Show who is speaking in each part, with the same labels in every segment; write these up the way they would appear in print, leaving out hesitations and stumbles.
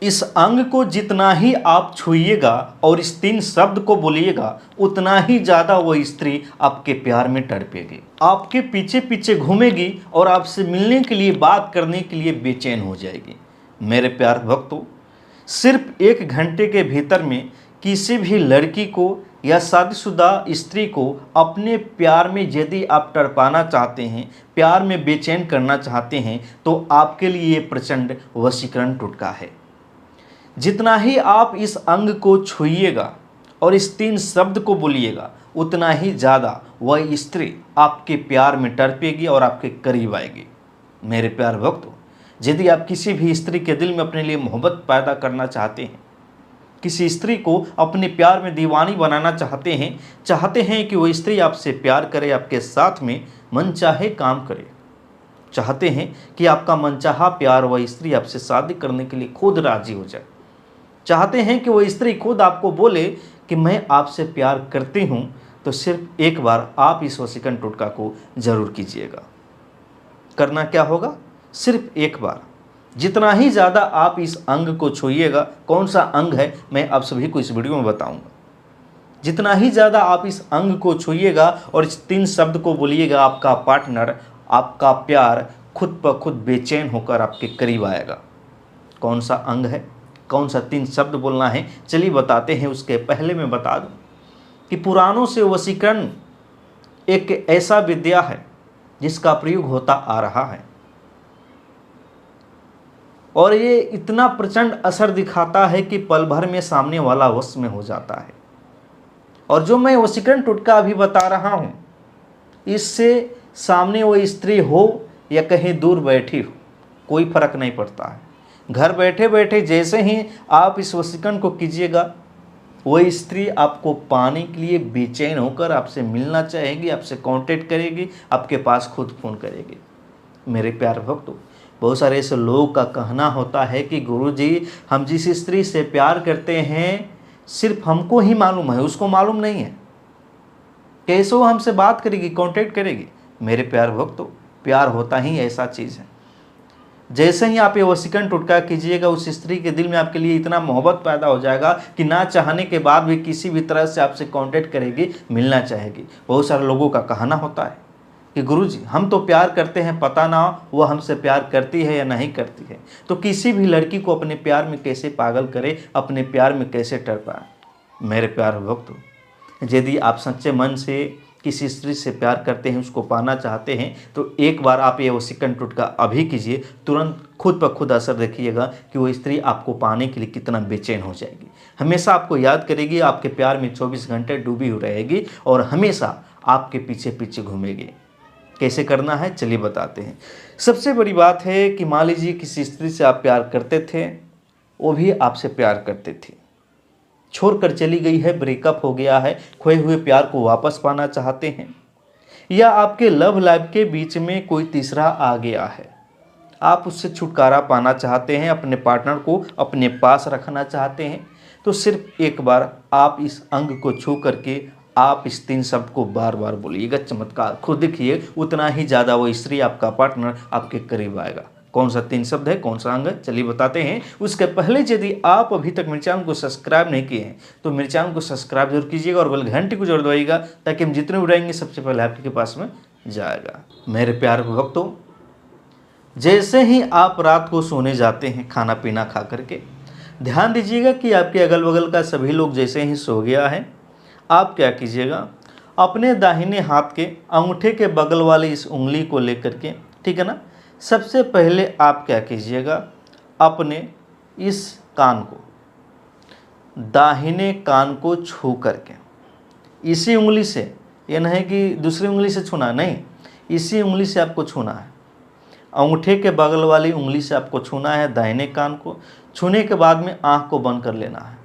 Speaker 1: इस अंग को जितना ही आप छूइएगा और इस 3 शब्द को बोलिएगा उतना ही ज़्यादा वो स्त्री आपके प्यार में तड़पेगी, आपके पीछे पीछे घूमेगी और आपसे मिलने के लिए, बात करने के लिए बेचैन हो जाएगी। मेरे प्यार भक्तों, सिर्फ 1 घंटे के भीतर में किसी भी लड़की को या शादीशुदा स्त्री को अपने प्यार में यदि आप तड़पाना चाहते हैं, प्यार में बेचैन करना चाहते हैं, तो आपके लिए ये प्रचंड वशीकरण टोटका है। जितना ही आप इस अंग को छूइएगा और इस 3 शब्द को बोलिएगा उतना ही ज़्यादा वह स्त्री आपके प्यार में तड़पेगी और आपके करीब आएगी। मेरे प्यार भक्तों, यदि आप किसी भी स्त्री के दिल में अपने लिए मोहब्बत पैदा करना चाहते हैं, किसी स्त्री को अपने प्यार में दीवानी बनाना चाहते हैं कि वो स्त्री आपसे प्यार करे, आपके साथ में मनचाहे काम करे, चाहते हैं कि आपका मनचाहा प्यार वह स्त्री आपसे शादी करने के लिए खुद राजी हो जाए, चाहते हैं कि वह स्त्री खुद आपको बोले कि मैं आपसे प्यार करती हूं, तो सिर्फ एक बार आप इस वशीकरण टोटका को जरूर कीजिएगा। करना क्या होगा? सिर्फ एक बार। जितना ही ज़्यादा आप इस अंग को छूइएगा, कौन सा अंग है मैं आप सभी को इस वीडियो में बताऊंगा। जितना ही ज़्यादा आप इस अंग को छूइएगा और इस 3 शब्द को बोलिएगा, आपका पार्टनर, आपका प्यार खुद ब खुद बेचैन होकर आपके करीब आएगा। कौन सा अंग है, कौन सा 3 शब्द बोलना है, चलिए बताते हैं। उसके पहले मैं बता दूं कि पुराणों से वशीकरण एक ऐसा विद्या है जिसका प्रयोग होता आ रहा है और ये इतना प्रचंड असर दिखाता है कि पल भर में सामने वाला वश में हो जाता है। और जो मैं वशीकरण टोटका अभी बता रहा हूँ, इससे सामने वो स्त्री हो या कहीं दूर बैठी हो, कोई फर्क नहीं पड़ता है। घर बैठे बैठे जैसे ही आप इस वशीकरण को कीजिएगा, वह स्त्री आपको पाने के लिए बेचैन होकर आपसे मिलना चाहेगी, आपसे कांटेक्ट करेगी, आपके पास खुद फ़ोन करेगी। मेरे प्यार भक्तों, बहुत सारे ऐसे लोगों का कहना होता है कि गुरुजी, हम जिस स्त्री से प्यार करते हैं सिर्फ हमको ही मालूम है, उसको मालूम नहीं है, कैसे वो हमसे बात करेगी, कांटेक्ट करेगी। मेरे प्यार भक्तों, प्यार होता ही ऐसा चीज़ है। जैसे ही आप ये वशीकरण टोटका कीजिएगा, उस स्त्री के दिल में आपके लिए इतना मोहब्बत पैदा हो जाएगा कि ना चाहने के बाद भी किसी भी तरह से आपसे कांटेक्ट करेगी, मिलना चाहेगी। बहुत सारे लोगों का कहना होता है कि गुरुजी, हम तो प्यार करते हैं, पता ना वो हमसे प्यार करती है या नहीं करती है। तो किसी भी लड़की को अपने प्यार में कैसे पागल करे, अपने प्यार में कैसे तड़पाए। मेरे प्यार भक्तों, यदि आप सच्चे मन से किसी स्त्री से प्यार करते हैं, उसको पाना चाहते हैं, तो एक बार आप ये वशीकरण टोटका अभी कीजिए, तुरंत खुद ब खुद असर देखिएगा कि वो स्त्री आपको पाने के लिए कितना बेचैन हो जाएगी। हमेशा आपको याद करेगी, आपके प्यार में 24 घंटे डूबी हुई रहेगी और हमेशा आपके पीछे पीछे घूमेगी। कैसे करना है चलिए बताते हैं। सबसे बड़ी बात है कि मान लीजिए किसी स्त्री से आप प्यार करते थे, वो भी आपसे प्यार करते थे, छोड़कर चली गई है, ब्रेकअप हो गया है, खोए हुए प्यार को वापस पाना चाहते हैं, या आपके लव लाइफ के बीच में कोई तीसरा आ गया है, आप उससे छुटकारा पाना चाहते हैं, अपने पार्टनर को अपने पास रखना चाहते हैं, तो सिर्फ एक बार आप इस अंग को छू करके आप इस 3 शब्द को बार बार बोलिएगा। चमत्कार खुद देखिए, उतना ही ज़्यादा वो स्त्री, आपका पार्टनर आपके करीब आएगा। कौन सा 3 शब्द है, कौन सा अंग है, चलिए बताते हैं। उसके पहले यदि आप अभी तक मेरे चैनल को सब्सक्राइब नहीं किए हैं तो मेरे चैनल को सब्सक्राइब जरूर कीजिएगा और बेल घंटी को जरूर दबाइएगा, ताकि हम जितने उड़ाएंगे सबसे पहले आपके पास में जाएगा। मेरे प्यार भक्तों, जैसे ही आप रात को सोने जाते हैं खाना पीना खा करके, ध्यान दीजिएगा कि आपके अगल बगल का सभी लोग जैसे ही सो गया है, आप क्या कीजिएगा, अपने दाहिने हाथ के अंगूठे के बगल वाली इस उंगली को लेकर के, ठीक है ना, सबसे पहले आप क्या कीजिएगा, अपने इस कान को, दाहिने कान को छू करके, इसी उंगली से, यह नहीं कि दूसरी उंगली से छूना, नहीं, इसी उंगली से आपको छूना है, अंगूठे के बगल वाली उंगली से आपको छूना है दाहिने कान को। छूने के बाद में आँख को बंद कर लेना है।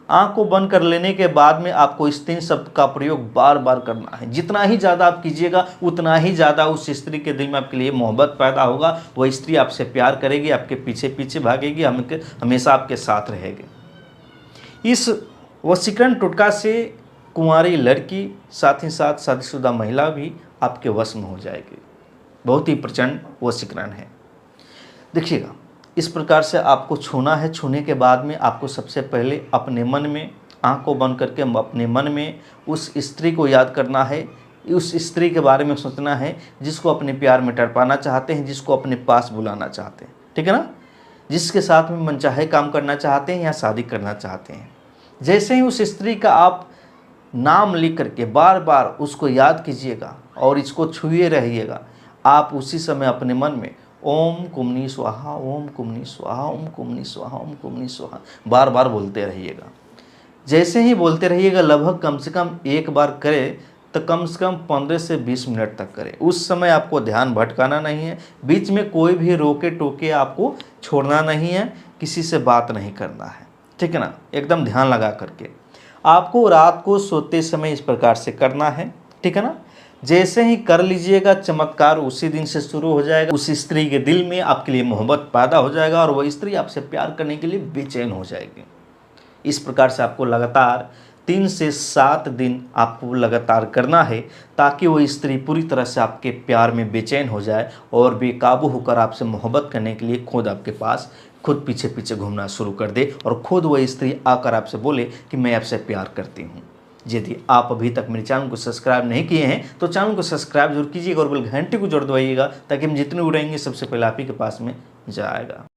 Speaker 1: आँख को बंद कर लेने के बाद में आपको इस 3 शब्द का प्रयोग बार बार करना है। जितना ही ज़्यादा आप कीजिएगा उतना ही ज़्यादा उस स्त्री के दिल में आपके लिए मोहब्बत पैदा होगा, वह स्त्री आपसे प्यार करेगी, आपके पीछे पीछे भागेगी, हमेशा आपके साथ रहेगी। इस वशीकरण टोटका से कुंवारी लड़की, साथ ही साथ शादीशुदा महिला भी आपके वश में हो जाएगी। बहुत ही प्रचंड वशीकरण है। देखिएगा, इस प्रकार से आपको छूना है। छूने के बाद में आपको सबसे पहले अपने मन में, आँख को बंद करके अपने मन में उस स्त्री को याद करना है, उस स्त्री के बारे में सोचना है जिसको अपने प्यार में तड़पाना चाहते हैं, जिसको अपने पास बुलाना चाहते हैं, ठीक है ना, जिसके साथ में मनचाहे काम करना चाहते हैं या शादी करना चाहते हैं। जैसे ही उस स्त्री का आप नाम लिख करके बार बार उसको याद कीजिएगा और इसको छुए रहिएगा, आप उसी समय अपने मन में ओम कुमनी स्वाहा, ओम कुमनी स्वाहा, ओम कुमनी स्वाहा, ओम कुमनी स्वाहा बार बार बोलते रहिएगा। जैसे ही बोलते रहिएगा, लगभग कम से कम एक बार करें तो कम से कम 15 से 20 मिनट तक करें। उस समय आपको ध्यान भटकाना नहीं है, बीच में कोई भी रोके टोके आपको छोड़ना नहीं है, किसी से बात नहीं करना है, ठीक है ना, एकदम ध्यान लगा करके। आपको रात को सोते समय इस प्रकार से करना है, ठीक है ना। जैसे ही कर लीजिएगा, चमत्कार उसी दिन से शुरू हो जाएगा। उस स्त्री के दिल में आपके लिए मोहब्बत पैदा हो जाएगा और वह स्त्री आपसे प्यार करने के लिए बेचैन हो जाएगी। इस प्रकार से आपको लगातार 3 से 7 दिन आपको लगातार करना है, ताकि वो स्त्री पूरी तरह से आपके प्यार में बेचैन हो जाए और बेकाबू होकर आपसे मोहब्बत करने के लिए खुद आपके पास खुद पीछे पीछे घूमना शुरू कर दे और खुद वह स्त्री आकर आपसे बोले कि मैं आपसे प्यार करती हूँ। यदि आप अभी तक मेरे चैनल को सब्सक्राइब नहीं किए हैं तो चैनल को सब्सक्राइब जरूर कीजिएगा और बेल घंटे को जरूर दबाइएगा, ताकि हम जितने उड़ाएंगे सबसे पहले आप ही के पास में जाएगा।